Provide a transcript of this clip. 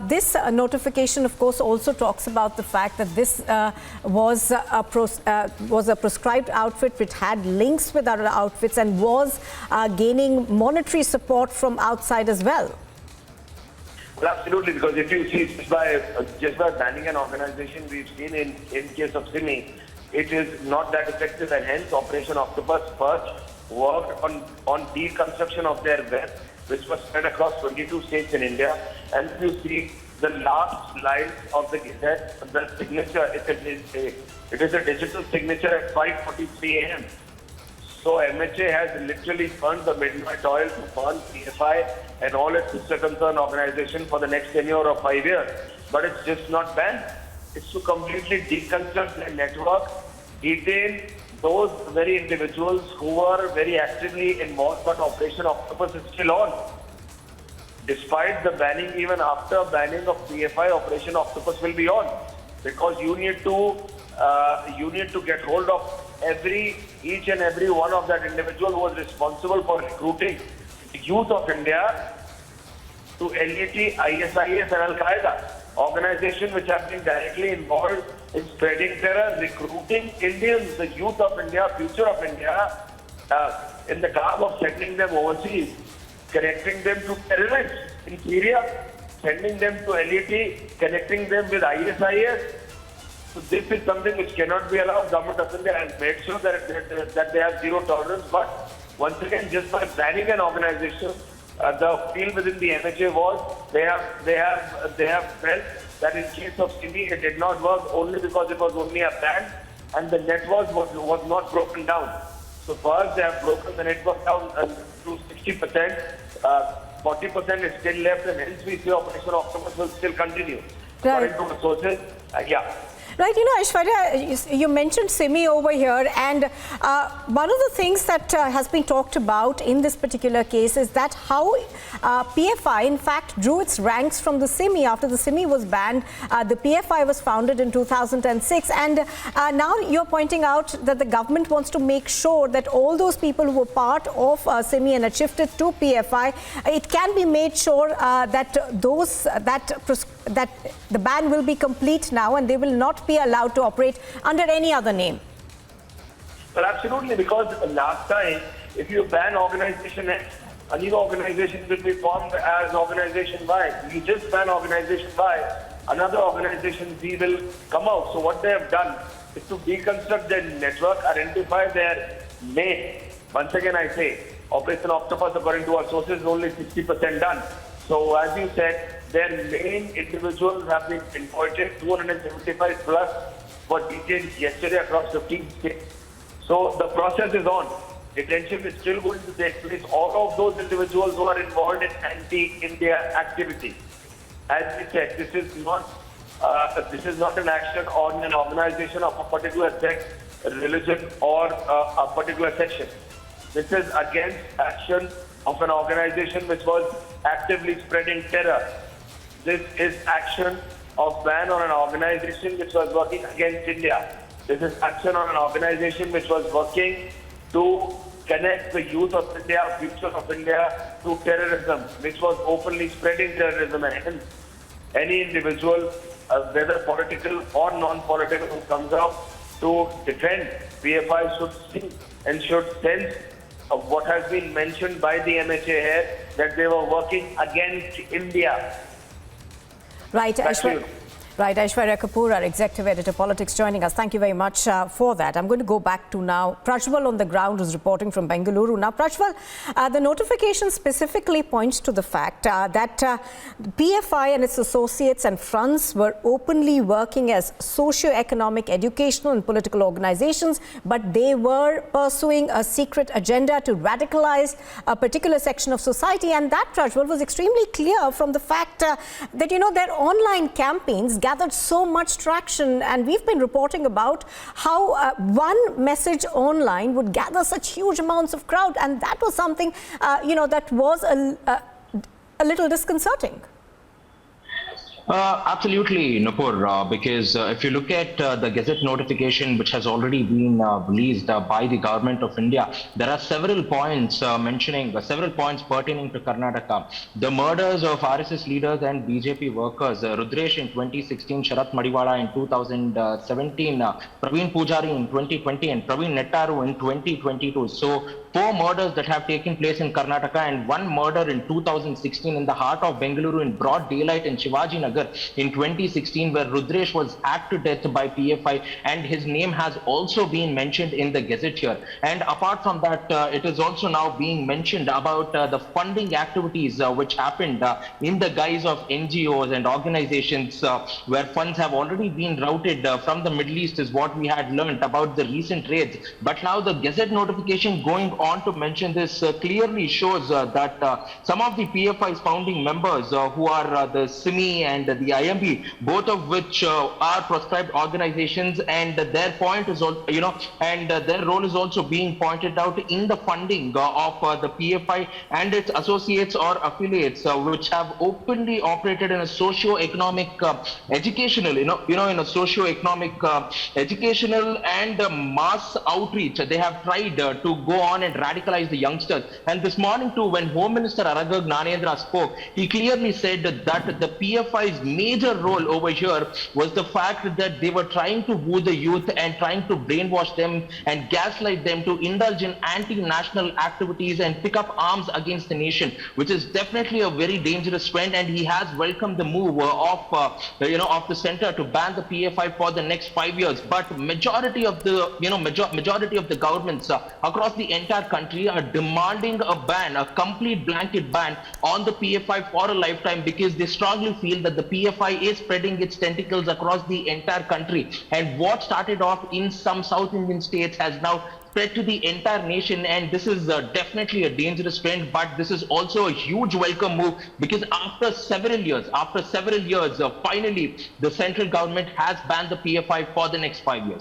this notification, of course, also talks about the fact that this was a proscribed outfit which had links with other outfits and was gaining monetary support from outside as well. Well, absolutely, because if you see just by banning an organization, we've seen in case of Simi, it is not that effective, and hence Operation Octopus first worked on deconstruction of their web, which was spread across 22 states in India. And if you see the last line of the Gazette, the signature, it is a digital signature at 5:43 a.m. So MHA has literally burned the midnight oil to burn PFI and all its sister concern organization for the next tenure of 5 years. But it's just not banned. It's to completely deconstruct the network, detain those very individuals who were very actively involved, but Operation Octopus is still on. Despite the banning, even after banning of PFI, Operation Octopus will be on, because you need to get hold of each and every one of that individual who was responsible for recruiting the youth of India to LET, ISIS and Al-Qaeda, organizations which have been directly involved in spreading terror, recruiting Indians, the youth of India, future of India, in the garb of sending them overseas, connecting them to terrorists in Syria, sending them to LET, connecting them with ISIS. So this is something which cannot be allowed. Government of India has made sure that they have zero tolerance. But once again, just by banning an organization, the field within the MHA was they have felt that in case of Simi, it did not work only because it was only a ban and the network was not broken down. So first they have broken the network down to 60%. 40% is still left, and hence we see Operation Octopus will still continue. Right. According to the sources, yeah. Right, Aishwarya, you mentioned Simi over here, and one of the things that has been talked about in this particular case is that how PFI in fact drew its ranks from the Simi. After the Simi was banned, the PFI was founded in 2006, and now you're pointing out that the government wants to make sure that all those people who were part of Simi and had shifted to PFI, it can be made sure that the ban will be complete now and they will not be allowed to operate under any other name. Well, absolutely, because last time, if you ban organization X, a new organization will be formed as organization Y. You just ban organization Y, another organization Z will come out. So what they have done is to deconstruct their network, identify their main. Once again, I say, Operation Octopus, according to our sources, is only 60% done. So as you said, their main individuals have been pinpointed, 275 plus were detained yesterday across 15 states. So the process is on. Detention is still going to take place. All of those individuals who are involved in anti-India activity. As we said, this is not an action on an organization of a particular sex, religion, or a particular section. This is against action of an organization which was actively spreading terror. This is action of ban on an organization which was working against India. This is action on an organization which was working to connect the youth of India, future of India, to terrorism, which was openly spreading terrorism. And any individual, whether political or non-political, who comes out to defend PFI should see and should sense of what has been mentioned by the MHA here, that they were working against India. Right, Aishwarya Kapoor, our Executive Editor, Politics, joining us. Thank you very much for that. I'm going to go back to now Prajwal on the ground, who's reporting from Bengaluru. Now, Prajwal, the notification specifically points to the fact that PFI and its associates and fronts were openly working as socio-economic, educational and political organizations, but they were pursuing a secret agenda to radicalize a particular section of society. And that, Prajwal, was extremely clear from the fact that, their online campaigns gathered so much traction, and we've been reporting about how one message online would gather such huge amounts of crowd, and that was something that was a little disconcerting. Absolutely, Nupur, because if you look at the Gazette notification which has already been released by the government of India, there are several points mentioning, several points pertaining to Karnataka. The murders of RSS leaders and BJP workers, Rudresh in 2016, Sharat Madiwala in 2017, Praveen Pujari in 2020, and Praveen Nettaru in 2022. So, four murders that have taken place in Karnataka and one murder in 2016 in the heart of Bengaluru in broad daylight in Shivaji Nagar in 2016, where Rudresh was hacked to death by PFI, and his name has also been mentioned in the Gazette here. And apart from that, it is also now being mentioned about the funding activities which happened in the guise of NGOs and organizations where funds have already been routed from the Middle East, is what we had learned about the recent raids. But now the Gazette notification going on to mention this clearly shows that some of the PFI's founding members who are the SIMI and the IMB, both of which are proscribed organizations, and their point is also, and their role is also being pointed out in the funding of the PFI and its associates or affiliates, which have openly operated in a socio-economic, educational, in a socio-economic, educational and mass outreach. They have tried to go on and radicalize the youngsters. And this morning too, when Home Minister Aragag Nanendra spoke, he clearly said that the PFI's major role over here was the fact that they were trying to woo the youth and trying to brainwash them and gaslight them to indulge in anti-national activities and pick up arms against the nation, which is definitely a very dangerous trend. And he has welcomed the move of the center to ban the PFI for the next 5 years. But majority of the majority of the governments across the entire country are demanding a ban, a complete blanket ban on the PFI for a lifetime, because they strongly feel that the PFI is spreading its tentacles across the entire country. And what started off in some South Indian states has now spread to the entire nation, and this is definitely a dangerous trend. But this is also a huge welcome move, because after several years, finally the central government has banned the PFI for the next 5 years.